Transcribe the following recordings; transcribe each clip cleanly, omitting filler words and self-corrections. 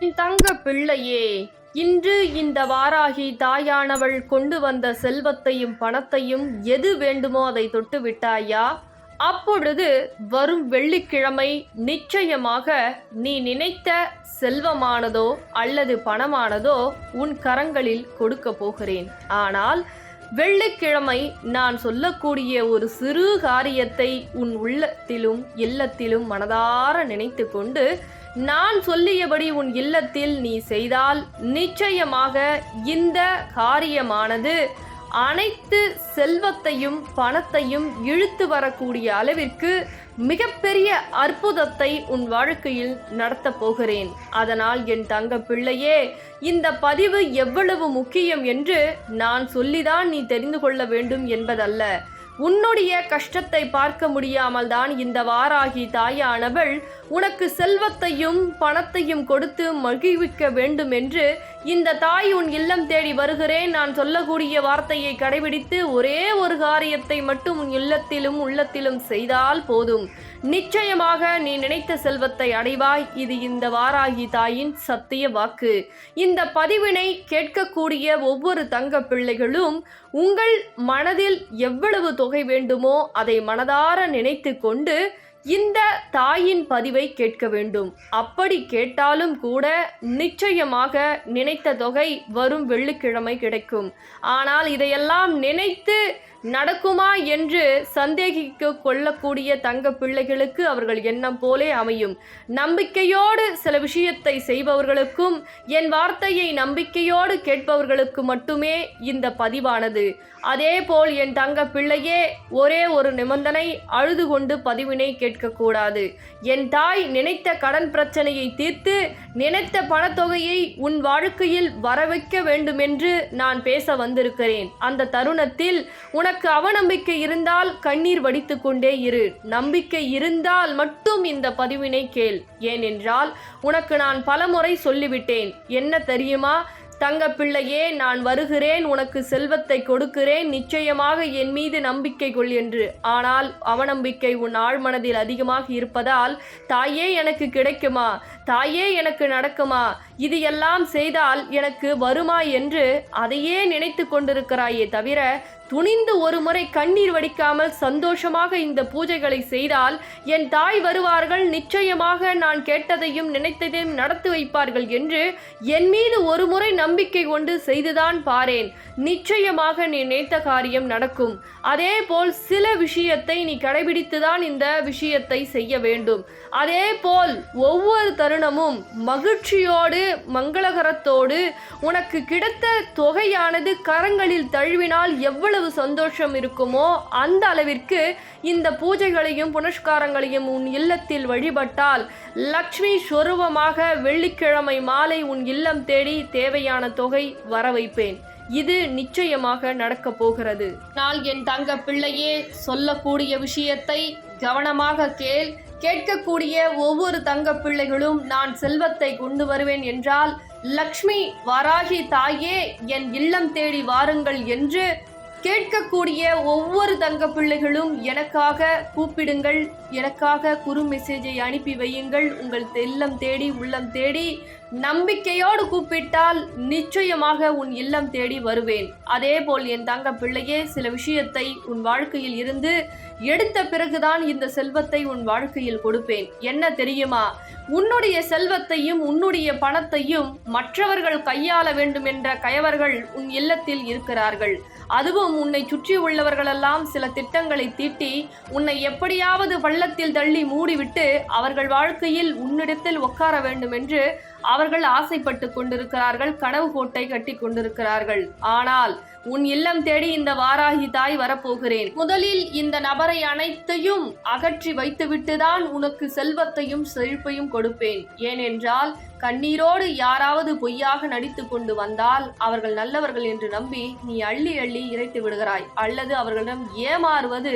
என் தங்க பிள்ளையே, இன்று இந்த வாராகி தாயானவள் கொண்டு வந்த செல்வத்தையும் பணத்தையும் எது வேண்டுமோ அதை தொட்டு விட்டாயா? அப்பொழுது வரும் வெள்ளிக்கிழமை நிச்சயமாக நீ நினைத்த செல்வமானதோ அல்லது பணமானதோ உன் கரங்களில் கொடுக்க போகிறேன். ஆனால் வெள்ளிக்கிழமை நான் சொல்லக்கூடிய ஒரு சிறு காரியத்தை உன் உள்ளத்திலும் இல்லத்திலும் மனதார நினைத்து கொண்டு நான் சொல்லியபடி உன் இல்லத்தில் நீ செய்தால் நிச்சயமாக இந்த காரியமானது அனைத்து செல்வத்தையும் பணத்தையும் இழுத்து வரக்கூடிய அளவிற்கு மிகப்பெரிய அற்புதத்தை உன் வாழ்க்கையில் நடத்தப் போகிறேன். அதனால் என் தங்க பிள்ளையே, இந்த பதிவு எவ்வளவு முக்கியம் என்று நான் சொல்லிதான் நீ தெரிந்து கொள்ள வேண்டும் என்பதல்ல. உன்னுடைய கஷ்டத்தை பார்க்க முடியாமல் தான் இந்த வாராகி தாயானவள் உனக்கு செல்வத்தையும் பணத்தையும் கொடுத்து மகிழ்விக்க வேண்டும் என்று இந்த தாய் உன் இல்லம் தேடி வருகிறேன். நான் சொல்லக்கூடிய வார்த்தையை கடைபிடித்து ஒரே ஒரு காரியத்தை மட்டும் உன் இல்லத்திலும் உள்ளத்திலும் செய்தால் போதும். நிச்சயமாக நீ நினைத்த செல்வத்தை அடைவாய். இது இந்த வாராகி தாயின் சத்திய வாக்கு. இந்த பதிவினை கேட்கக்கூடிய ஒவ்வொரு தங்க பிள்ளைகளும் உங்கள் மனதில் எவ்வளவு தொகை வேண்டுமோ அதை மனதார நினைத்து கொண்டு இந்த தாயின் பதிவை கேட்க வேண்டும். அப்படி கேட்டாலும் கூட நிச்சயமாக நினைத்த தொகை வரும் வெள்ளிக்கிழமை கிடைக்கும். ஆனால் இதையெல்லாம் நினைத்து நடக்குமா என்று சந்தேகிக்க கொள்ளக்கூடிய தங்க பிள்ளைகளுக்கு அவர்கள் எண்ணம் போலே அமையும். நம்பிக்கையோடு சில விஷயத்தை செய்பவர்களுக்கும் என் வார்த்தையை நம்பிக்கையோடு கேட்பவர்களுக்கு மட்டுமே இந்த பதிவானது. அதேபோல் என் தங்க பிள்ளையே, ஒரே ஒரு நிபந்தனை, அழுது கொண்டு பதிவினை கேட்கக்கூடாது. என் தாய் நினைத்த கடன் பிரச்சனையை தீர்த்து நினைத்த பணத்தொகையை உன் வாழ்க்கையில் வரவைக்க வேண்டுமென்று நான் பேச வந்திருக்கிறேன். அந்த தருணத்தில் உனக்கு அவநம்பிக்கை இருந்தால் கண்ணீர் வடித்து கொண்டே இரு. நம்பிக்கை இருந்தால் மட்டும் இந்த பதிவினை கேள். ஏனென்றால் உனக்கு நான் பலமுறை சொல்லிவிட்டேன். என்ன தெரியுமா தங்க பிள்ளையே, நான் வருகிறேன், உனக்கு செல்வத்தை கொடுக்கிறேன், நிச்சயமாக என் மீது நம்பிக்கை கொள் என்று. ஆனால் அவநம்பிக்கை உன் ஆழ்மனதில் அதிகமாக இருப்பதால், தாயே எனக்கு கிடைக்குமா, தாயே எனக்கு நடக்குமா, இது எல்லாம் செய்தால் எனக்கு வருமா என்று அதையே நினைத்து கொண்டிருக்கிறாயே தவிர துணிந்து ஒரு முறை கண்ணீர் வடிக்காமல் சந்தோஷமாக இந்த பூஜைகளை செய்தால் என் தாய் வருவார்கள், நிச்சயமாக நான் கேட்டதையும் நினைத்ததையும் நடத்தி வைப்பார்கள் என்று என் மீது ஒரு முறை நம்பிக்கை கொண்டு செய்துதான் பாரேன். நிச்சயமாக நீ நினைத்த காரியம் நடக்கும். அதே போல் சில விஷயத்தை நீ கடைபிடித்துதான் இந்த விஷயத்தை செய்ய வேண்டும். அதே போல் ஒவ்வொரு தருணமும் மகிழ்ச்சியோடு மங்களகரத்தோடு உனக்கு கிடைத்த தொகையானது கரங்களில் தழுவினால் எவ்வளவு சந்தோஷம் இருக்குமோ அந்த அளவிற்கு இந்த பூஜைகளையும் புனஸ்காரங்களையும் உன் இல்லத்தில் வழிபட்டால் லக்ஷ்மி சொரூபமாக வெள்ளிக்கிழமை மாலை உன் இல்லம் தேடி தேவையான தொகை வர வைப்பேன். இது நிச்சயமாக நடக்க போகிறது. நான் என் தங்க பிள்ளையே, சொல்லக்கூடிய விஷயத்தை கவனமாக கேள். கேட்கக்கூடிய ஒவ்வொரு தங்க பிள்ளைகளும் நான் செல்வத்தை கொண்டு வருவேன் என்றால், லக்ஷ்மி வாராகி தாயே என் இல்லம் தேடி வாருங்கள் என்று கேட்கக்கூடிய ஒவ்வொரு தங்க பிள்ளைகளும் எனக்காக கூப்பிடுங்கள், எனக்காக குறு மெசேஜை அனுப்பி வையுங்கள். உங்கள் இல்லம் தேடி உள்ளம் தேடி நம்பிக்கையோடு கூப்பிட்டால் நிச்சயமாக உன் இல்லம் தேடி வருவேன். அதேபோல் என் தங்க பிள்ளையே, சில விஷயத்தை உன் வாழ்க்கையில் இருந்து எடுத்த பிறகுதான் இந்த செல்வத்தை உன் வாழ்க்கையில் கொடுப்பேன். என்ன தெரியுமா, உன்னுடைய செல்வத்தையும் உன்னுடைய பணத்தையும் மற்றவர்கள் கையாள வேண்டும் என்ற கயவர்கள் உன் இல்லத்தில் இருக்கிறார்கள். அதுவும் உன்னை சுற்றி உள்ளவர்களெல்லாம் சில திட்டங்களை தீட்டி உன்னை எப்படியாவது பள்ளத்தில் தள்ளி மூடிவிட்டு அவர்கள் வாழ்க்கையில் உன்னிடத்தில் உட்கார வேண்டும் என்று அவர்கள் ஆசைப்பட்டு கொண்டிருக்கிறார்கள், கனவு கோட்டை கட்டி கொண்டிருக்கிறார்கள். ஆனால் உன் இல்லம் தேடி இந்த வாராகி தாய் வரப்போகிறேன். முதலில் இந்த நபரை அனைத்தையும் அகற்றி வைத்துவிட்டுதான் உனக்கு செல்வத்தையும் செழிப்பையும் கொடுப்பேன். ஏனென்றால் கண்ணீரோடு யாராவது பொய்யாக நடித்து கொண்டு வந்தால் அவர்கள் நல்லவர்கள் என்று நம்பி நீ அள்ளி அள்ளி இறைத்து விடுகிறாய். அல்லது அவர்களிடம் ஏமாறுவது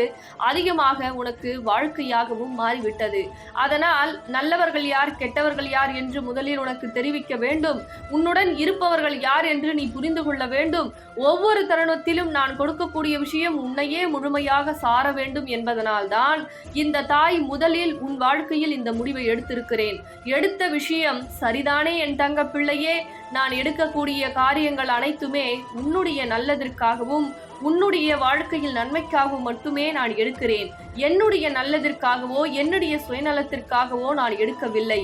அதிகமாக உனக்கு வாழ்க்கையாகவும் மாறிவிட்டது. அதனால் நல்லவர்கள் யார் கெட்டவர்கள் யார் என்று முதலில் உனக்கு தெரிவிக்க வேண்டும். உன்னுடன் இருப்பவர்கள் யார் என்று நீ புரிந்து கொள்ள வேண்டும். ஒவ்வொரு தருணத்திலும் நான் கொடுக்கக்கூடிய விஷயம் உன்னையே முழுமையாக சார வேண்டும் என்பதனால்தான் இந்த தாய் முதலில் உன் வாழ்க்கையில் இந்த முடிவை எடுத்திருக்கிறேன். எடுத்த விஷயம் சரி சரிதானே என் தங்க பிள்ளையே? நான் எடுக்கக்கூடிய காரியங்கள் அனைத்துமே உன்னுடைய நல்லதற்காகவும் உன்னுடைய வாழ்க்கையில் நன்மைக்காகவும் மட்டுமே நான் எடுக்கிறேன். என்னுடைய நல்லதற்காகவோ என்னுடைய சுயநலத்திற்காகவோ நான் எடுக்கவில்லை.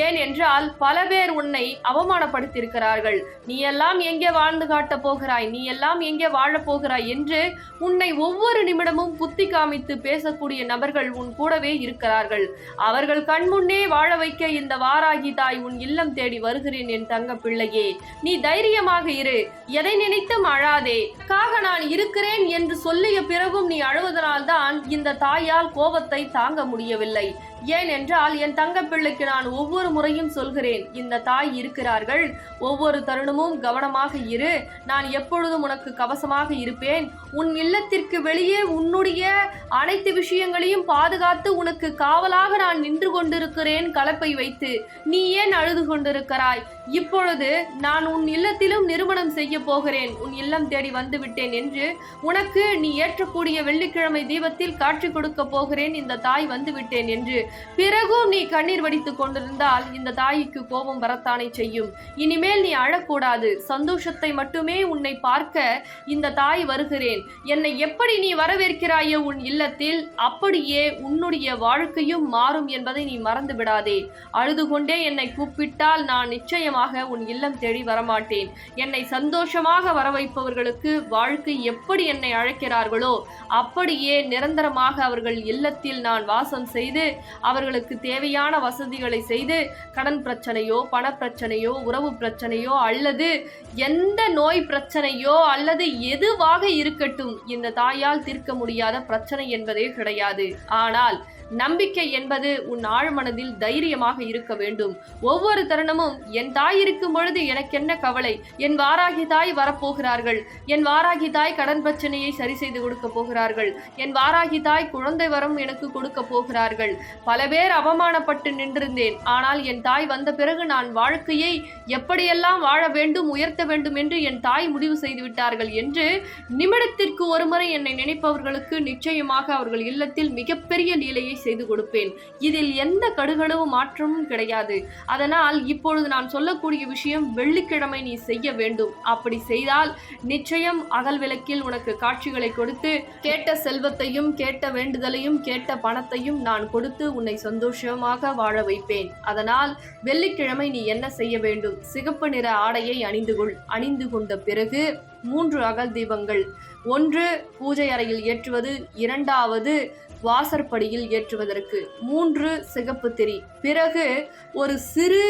ஏன் என்றால் பல பேர் உன்னை அவமானப்படுத்தியிருக்கிறார்கள். நீ எல்லாம் எங்கே வாழ்ந்து காட்டப் போகிறாய், நீ எல்லாம் எங்கே வாழப் போகிறாய் என்று உன்னை ஒவ்வொரு நிமிடமும் புத்தி காமித்து பேசக்கூடிய நபர்கள் உன் கூடவே இருக்கிறார்கள். அவர்கள் கண்முன்னே வாழ வைக்க இந்த வாராகி தாய் உன் இல்லம் தேடி வருகிறேன் என் தங்க பிள்ளையே. நீ தைரியமாக இரு, எதை நினைத்தும் அழாதே. நான் இருக்கிறேன் என்று சொல்லிய பிறகும் நீ அழுவதனால்தான் இந்த தாயால் கோபத்தை தாங்க முடியவில்லை. ஏனென்றால் என் தங்க பிள்ளைக்கு நான் ஒவ்வொரு முறையும் சொல்கிறேன், இந்த தாய் இருக்கிறார்கள், ஒவ்வொரு தருணமும் கவனமாக இரு, நான் எப்பொழுதும் உனக்கு கவசமாக இருப்பேன், உன் இல்லத்திற்கு வெளியே உன்னுடைய அனைத்து விஷயங்களையும் பாதுகாத்து உனக்கு காவலாக நான் நின்று கொண்டிருக்கிறேன் கலப்பை வைத்து. நீ ஏன் அழுது கொண்டிருக்கிறாய்? இப்பொழுது நான் உன் இல்லத்திலும் நிறுவனம் செய்ய போகிறேன், உன் இல்லம் தேடி வந்து விட்டேன் என்று உனக்கு நீ ஏற்றக்கூடிய வெள்ளிக்கிழமை தீபத்தில் காட்சி கொடுக்க போகிறேன், இந்த தாய் வந்து விட்டேன் என்று. பிறகும் நீ கண்ணீர் வடித்துக் கொண்டிருந்தால் இந்த தாய்க்கு கோபம் வரத்தானே செய்யும். இனிமேல் நீ அழக்கூடாது, சந்தோஷத்தை மட்டுமே உன்னை பார்க்க இந்த தாய் வருகிறேன். என்னை எப்படி நீ வரவேற்கிறாயோ உன் இல்லத்தில், அப்படியே உன்னுடைய வாழ்க்கையும் மாறும் என்பதை நீ மறந்து விடாதே. அழுது கொண்டே என்னை கூப்பிட்டால் நான் நிச்சயமாக உன் இல்லம் தேடி வரமாட்டேன். என்னை சந்தோஷமாக வர வைப்பவர்களுக்கு வாழ்க்கை எப்படி என்னை அழைக்கிறார்களோ அப்படியே நிரந்தரமாக அவர்கள் இல்லத்தில் நான் வாசம் செய்து அவர்களுக்கு தேவையான வசதிகளை செய்து, கடன் பிரச்சனையோ பண பிரச்சனையோ உறவு பிரச்சனையோ அல்லது எந்த நோய் பிரச்சனையோ அல்லது எதுவாக இருக்கட்டும், இந்த தாயால் தீர்க்க முடியாத பிரச்சனை என்பதே கிடையாது. ஆனால் நம்பிக்கை என்பது உன் ஆழ்மனதில் தைரியமாக இருக்க வேண்டும். ஒவ்வொரு தருணமும் என் தாய் இருக்கும் பொழுது எனக்கு என்ன கவலை, என் வாராகி தாய் வரப்போகிறார்கள், என் வாராகி தாய் கடன் பிரச்சனையை சரி செய்து கொடுக்க போகிறார்கள், என் வாராகி தாய் குழந்தை வரம் எனக்கு கொடுக்க போகிறார்கள். பல பேர் அவமானப்பட்டு நின்றிருந்தேன், ஆனால் என் தாய் வந்த பிறகு நான் வாழ்க்கையை எப்படியெல்லாம் வாழ வேண்டும், உயர்த்த வேண்டும் என்று என் தாய் முடிவு செய்து விட்டார்கள் என்று நிமிடத்திற்கு ஒருமுறை என்னை நினைப்பவர்களுக்கு நிச்சயமாக அவர்கள் இல்லத்தில் மிகப்பெரிய லீலையை செய்து கொடுப்பேன். இதில் எந்த கடுகளவு மாற்றமும் கிடையாது. அதனால் இப்பொழுது நான் சொல்லக்கூடிய விஷயம் வெள்ளிக்கிழமை நீ செய்ய வேண்டும். அப்படி செய்தால் நிச்சயம் அகல் விளக்கில் உனக்கு காட்சிகளை கொடுத்து கேட்ட செல்வத்தையும் கேட்ட வேண்டுதலையும் கேட்ட பணத்தையும் நான் கொடுத்து உன்னை சந்தோஷமாக வாழ வைப்பேன். அதனால் வெள்ளிக்கிழமை நீ என்ன செய்ய வேண்டும்? சிகப்பு நிற ஆடையை அணிந்து கொண்ட பிறகு 3 அகல் தீபங்கள், 1 பூஜை அறையில் ஏற்றுவது, 2வது வாசற்படியில் ஏற்றுவதற்கு, 3 சிகப்பு திரி. பிறகு ஒரு சிறு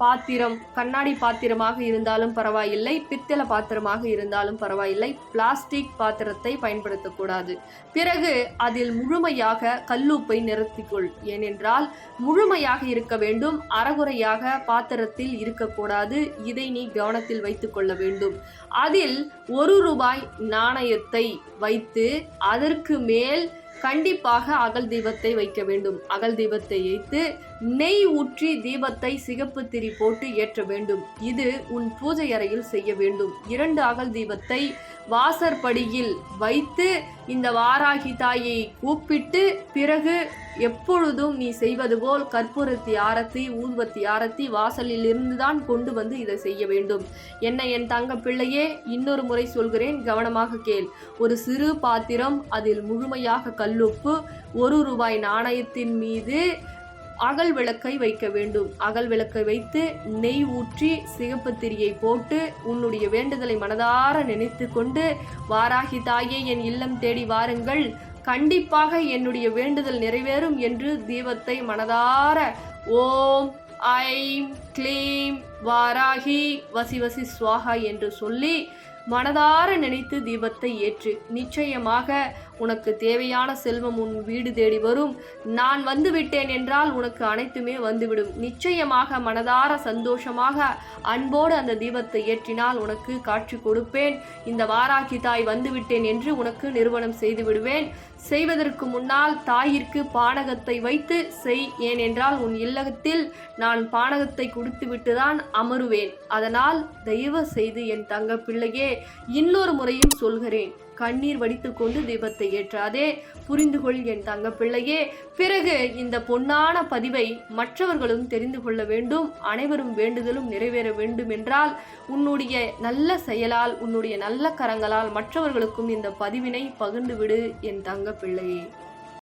பாத்திரம், கண்ணாடி பாத்திரமாக இருந்தாலும் பரவாயில்லை, பித்தளை பாத்திரமாக இருந்தாலும் பரவாயில்லை, பிளாஸ்டிக் பாத்திரத்தை பயன்படுத்தக்கூடாது. பிறகு அதில் முழுமையாக கல்லுப்பை நிறுத்திக்கொள். ஏனென்றால் முழுமையாக இருக்க வேண்டும், அறகுறையாக பாத்திரத்தில் இருக்கக்கூடாது. இதை நீ கவனத்தில் வைத்துக் கொள்ள வேண்டும். அதில் 1 ரூபாய் நாணயத்தை வைத்து அதற்கு மேல் கண்டிப்பாக அகல் தீபத்தை வைக்க வேண்டும். அகல் தீபத்தை வைத்து நெய் ஊற்றி தீபத்தை சிகப்பு திரி போட்டு ஏற்ற வேண்டும். இது உன் பூஜை அறையில் செய்ய வேண்டும். 2 அகல் தீபத்தை வாசற்படியில் வைத்து இந்த வாராகி தாயை கூப்பிட்டு பிறகு எப்பொழுதும் நீ செய்வது போல் கற்பூரத்தி ஆரத்தி ஊதுபத்தி ஆரத்தி வாசலில் இருந்துதான் கொண்டு வந்து இதை செய்ய வேண்டும். என் தங்க பிள்ளையே, இன்னொரு முறை சொல்கிறேன், கவனமாக கேள். ஒரு சிறு பாத்திரம், அதில் முழுமையாக கல்லுப்பு, 1 ரூபாய் நாணயத்தின் மீது அகல் விளக்கை வைக்க வேண்டும். அகல் விளக்கை வைத்து நெய் ஊற்றி சிகப்பு திரியை போட்டு உன்னுடைய வேண்டுதலை மனதார நினைத்து கொண்டு, வாராகி தாயே என் இல்லம் தேடி வாருங்கள், கண்டிப்பாக என்னுடைய வேண்டுதல் நிறைவேறும் என்று தீபத்தை மனதார ஓம் ஐம் க்ளீம் வாராகி வசி வசி ஸ்வாஹா என்று சொல்லி மனதார நினைத்து தீபத்தை ஏற்று. நிச்சயமாக உனக்கு தேவையான செல்வம் உன் வீடு தேடி வரும். நான் வந்து விட்டேன் என்றால் உனக்கு அனைத்துமே வந்துவிடும். நிச்சயமாக மனதார சந்தோஷமாக அன்போடு அந்த தீபத்தை ஏற்றினால் உனக்கு காட்சி கொடுப்பேன். இந்த வாராகி தாய் வந்து விட்டேன் என்று உனக்கு நிறுவனம் செய்து விடுவேன். செய்வதற்கு முன்னால் தாயிற்கு பானகத்தை வைத்து செய். ஏனென்றால் உன் இல்லத்தில் நான் பானகத்தை குடித்து விட்டுதான் அமருவேன். அதனால் தயவு செய்து என் தங்க பிள்ளையே, இன்னொரு முறையும் சொல்கிறேன், கண்ணீர் வடித்து கொண்டு தீபத்தை ஏற்றாதே. புரிந்து கொள் என் தங்க பிள்ளையே. பிறகு இந்த பொன்னான பதிவை மற்றவர்களும் தெரிந்து கொள்ள வேண்டும், அனைவரும் வேண்டுதலும் நிறைவேற வேண்டும் என்றால் உன்னுடைய நல்ல செயலால், உன்னுடைய நல்ல கரங்களால் மற்றவர்களுக்கும் இந்த பதிவினை பகிர்ந்து விடு என் தங்க பிள்ளையே.